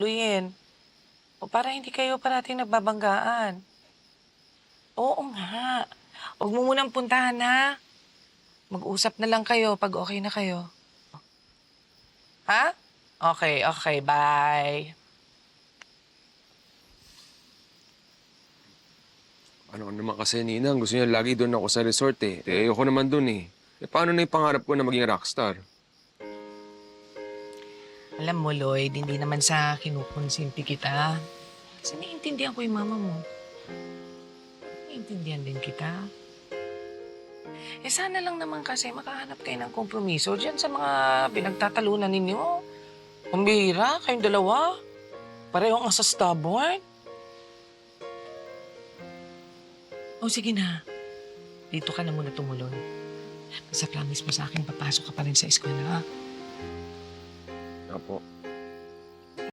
luyin. O para hindi kayo parating nagbabanggaan. Oo nga. Huwag mo munang puntahan, ha? Mag-usap na lang kayo pag okay na kayo. Ha? Okay, okay. Bye. Ano ka naman kasi, Ninang? Gusto niya lagi doon ako sa resort eh. Ayoko naman doon eh. Paano na yung pangarap ko na maging rockstar? Alam mo, Lloyd, hindi naman sa kinukonsinti kita. Kasi naiintindihan ko yung mama mo. Naiintindihan din kita. Sana lang naman kasi makahanap kayo ng kompromiso dyan sa mga pinagtatalunan ninyo. Ang bihira, kayong dalawa. Pareho nga sa stubborn. O sige na, dito ka na muna tumulong. Basta promise mo sa akin, papasok ka pa rin sa eskwela, ha? Apo.